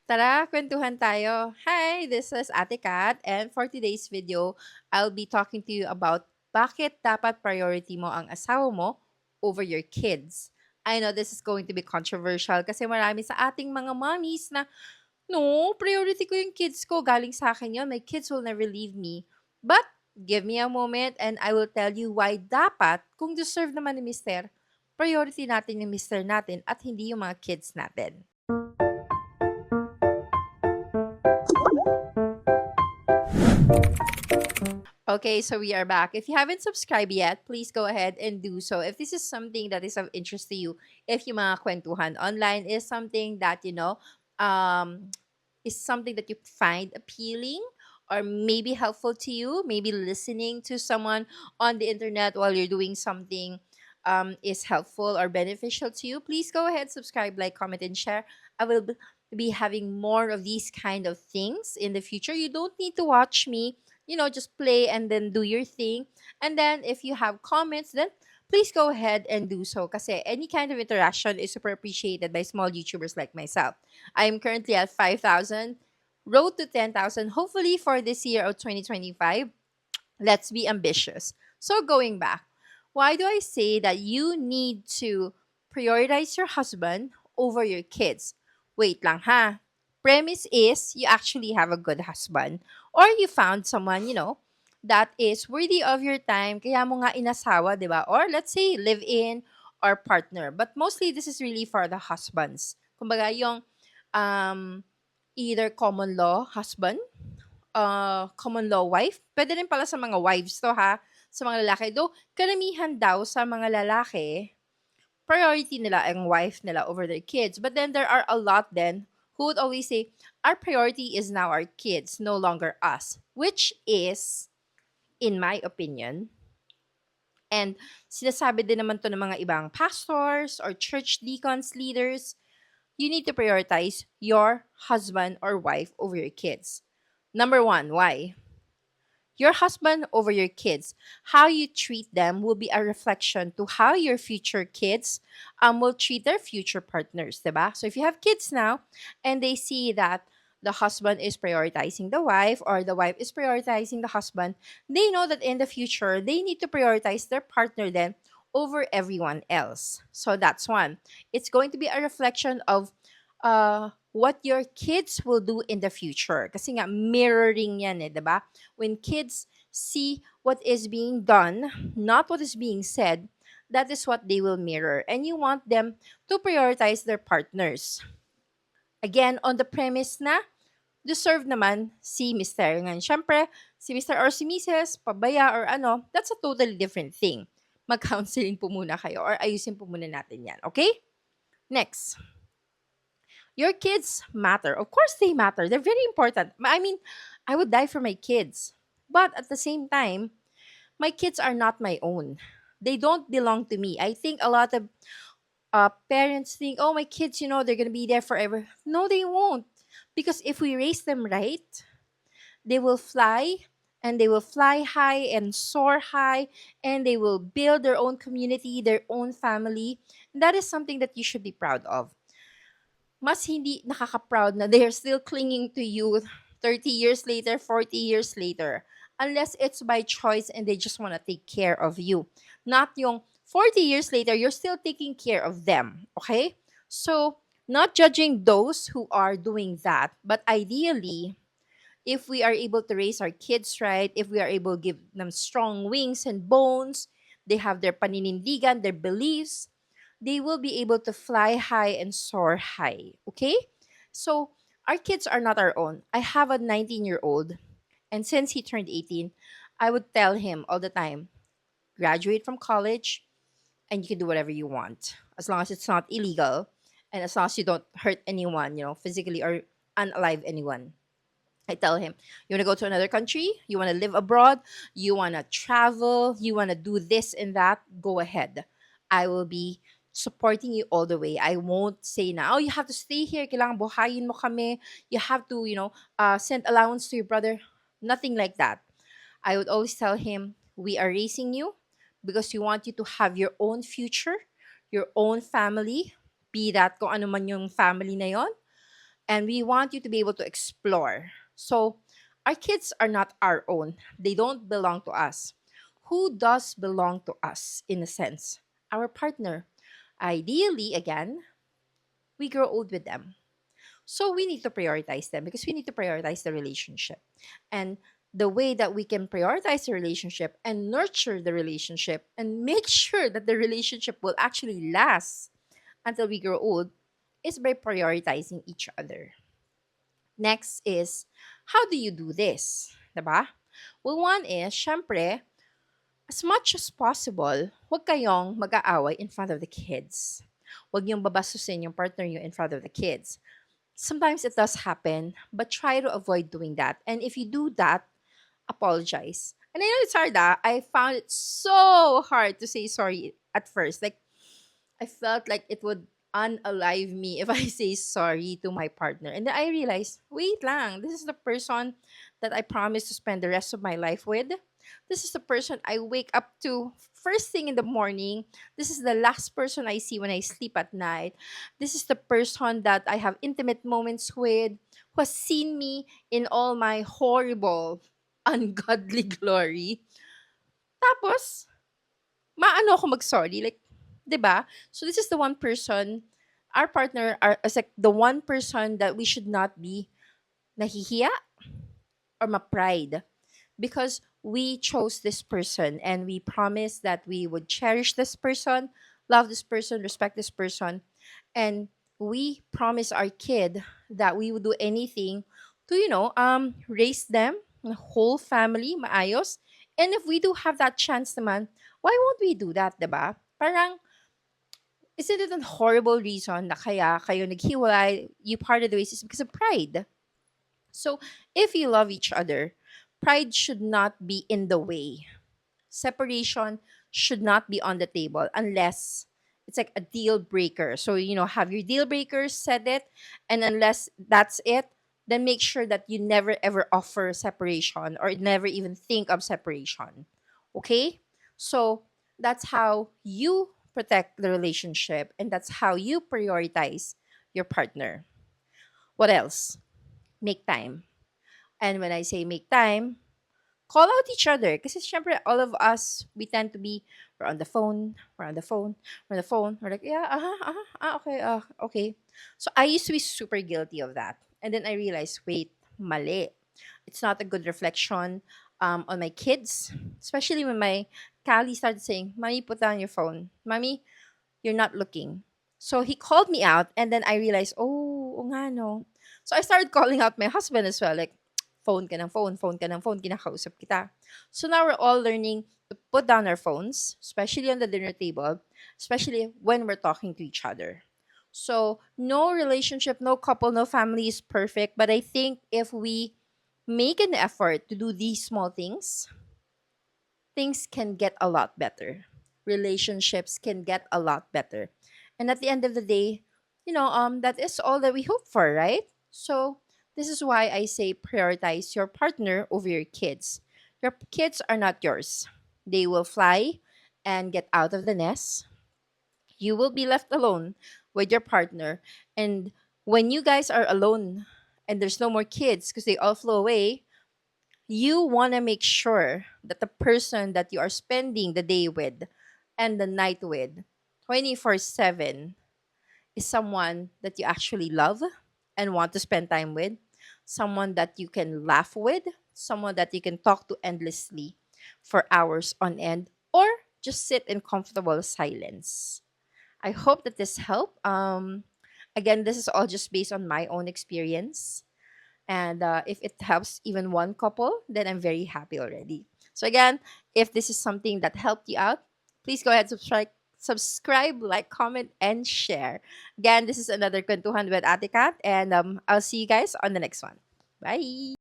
Tara, kwentuhan tayo. Hi, this is Ate Kat, and for today's video, I'll be talking to you about bakit dapat priority mo ang asawa mo over your kids. I know this is going to be controversial kasi marami sa ating mga mommies na, no, priority ko yung kids ko. Galing sa akin yun. My kids will never leave me. But, give me a moment and I will tell you why dapat, kung deserve naman ni Mister, priority natin yung Mister natin at hindi yung mga kids natin. Okay, so we are back. If you haven't subscribed yet, please go ahead and do so. If this is something that is of interest to you, if yung mga kwentuhan online is something that, um, is something that you find appealing or maybe helpful to you, maybe listening to someone on the internet while you're doing something is helpful or beneficial to you, please go ahead, subscribe, like, comment, and share. I will be having more of these kind of things in the future. You don't need to watch me, just play and then do your thing. And then if you have comments, then please go ahead and do so. Kasi any kind of interaction is super appreciated by small YouTubers like myself. I am currently at 5,000, road to 10,000, hopefully for this year of 2025. Let's be ambitious. So going back, why do I say that you need to prioritize your husband over your kids? Wait lang ha. Premise is you actually have a good husband or you found someone, that is worthy of your time kaya mo nga inasawa, 'di ba? Or let's say live in or partner. But mostly this is really for the husbands. Kumbaga yung um either common law husband, common law wife. Puwede rin pala sa mga wives 'to ha, sa mga lalaki. Though karamihan daw sa mga lalaki, priority nila ang wife nila over their kids. But then there are a lot then who would always say, "Our priority is now our kids, no longer us." Which is, in my opinion, and sinasabi din naman 'to ng mga ibang pastors or church deacons, leaders, you need to prioritize your husband or wife over your kids. Number 1, why? Your husband over your kids. How you treat them will be a reflection to how your future kids will treat their future partners, diba? So if you have kids now and they see that the husband is prioritizing the wife or the wife is prioritizing the husband, they know that in the future they need to prioritize their partner then over everyone else. So that's one. It's going to be a reflection of what your kids will do in the future. Kasi nga, mirroring yan eh, diba? When kids see what is being done, not what is being said, that is what they will mirror. And you want them to prioritize their partners. Again, on the premise na deserve naman si Mr. Ngayon, syempre, si Mr. or si Mrs., pabaya or ano, that's a totally different thing. Mag-counseling po muna kayo or ayusin po muna natin yan. Okay? Next. Your kids matter. Of course, they matter. They're very important. I mean, I would die for my kids. But at the same time, my kids are not my own. They don't belong to me. I think a lot of parents think, oh, my kids, they're going to be there forever. No, they won't. Because if we raise them right, they will fly and they will fly high and soar high and they will build their own community, their own family. And that is something that you should be proud of. Mas hindi nakaka-proud na they're still clinging to you 30 years later, 40 years later. Unless it's by choice and they just want to take care of you. Not yung 40 years later, you're still taking care of them. Okay? So, not judging those who are doing that, but ideally, if we are able to raise our kids right, if we are able to give them strong wings and bones, they have their paninindigan, their beliefs, they will be able to fly high and soar high. Okay? So, our kids are not our own. I have a 19-year-old, and since he turned 18, I would tell him all the time, graduate from college, and you can do whatever you want, as long as it's not illegal, and as long as you don't hurt anyone, physically or unalive anyone. I tell him, you want to go to another country? You want to live abroad? You want to travel? You want to do this and that? Go ahead. I will be supporting you all the way. I won't say now, oh, you have to stay here. Kailangan buhayin mo kami. You have to, send allowance to your brother. Nothing like that. I would always tell him, we are raising you because we want you to have your own future, your own family, be that kung ano man yung family na yon. and we want you to be able to explore. So, our kids are not our own, they don't belong to us. Who does belong to us in a sense? Our partner. Ideally, again, we grow old with them. So we need to prioritize them because we need to prioritize the relationship. And the way that we can prioritize the relationship and nurture the relationship and make sure that the relationship will actually last until we grow old is by prioritizing each other. Next is, how do you do this? Diba? Well, one is, syempre, as much as possible, huwag kayong mag-aaway in front of the kids. Huwag niyong babasusin yung partner niyo in front of the kids. Sometimes it does happen, but try to avoid doing that. And if you do that, apologize. And I know it's hard. I found it so hard to say sorry at first. Like, I felt like it would unalive me if I say sorry to my partner. And then I realized, wait lang, this is the person that I promised to spend the rest of my life with. This is the person I wake up to first thing in the morning. This is the last person I see when I sleep at night. This is the person that I have intimate moments with, who has seen me in all my horrible, ungodly glory. Tapos, maano ako mag-sorry? Like, 'di ba? So this is the one person, our partner is like the one person that we should not be nahihiya or ma-pride because we chose this person and we promised that we would cherish this person, love this person, respect this person, and we promise our kid that we would do anything to, raise them, a whole family, maayos. And if we do have that chance naman, why won't we do that, 'di ba? Parang, isn't it a horrible reason na kaya kayo naghiwalay, you parted ways is because of pride? So, if you love each other, pride should not be in the way. Separation should not be on the table unless it's like a deal breaker. So, have your deal breakers, set it, and unless that's it, then make sure that you never ever offer separation or never even think of separation. Okay? So, that's how you protect the relationship and that's how you prioritize your partner. What else? Make time. And when I say make time, call out each other. Because syempre, all of us, we tend to be, we're on the phone, we're on the phone, we're on the phone. We're like, yeah, okay, okay. So I used to be super guilty of that. And then I realized, wait, mali. It's not a good reflection on my kids, especially when my Callie started saying, Mommy, put down your phone. Mommy, you're not looking. So he called me out, and then I realized, oh, oo nga no. So I started calling out my husband as well, like, phone ka ng phone ka ng phone, kinakausap kita. So now we're all learning to put down our phones, especially on the dinner table, especially when we're talking to each other. So no relationship, no couple, no family is perfect, but I think if we make an effort to do these small things, things can get a lot better. Relationships can get a lot better. And at the end of the day, that is all that we hope for, right? So this is why I say prioritize your partner over your kids. Your kids are not yours. They will fly and get out of the nest. You will be left alone with your partner. And when you guys are alone and there's no more kids because they all flew away, you want to make sure that the person that you are spending the day with and the night with 24/7 is someone that you actually love and want to spend time with, someone that you can laugh with, someone that you can talk to endlessly for hours on end, or just sit in comfortable silence. I hope that this helped. Again, this is all just based on my own experience. And if it helps even one couple, then I'm very happy already. So again, if this is something that helped you out, please go ahead, subscribe, like, comment, and share. Again, this is another Kwentuhan with Ate Kat, and I'll see you guys on the next one. Bye.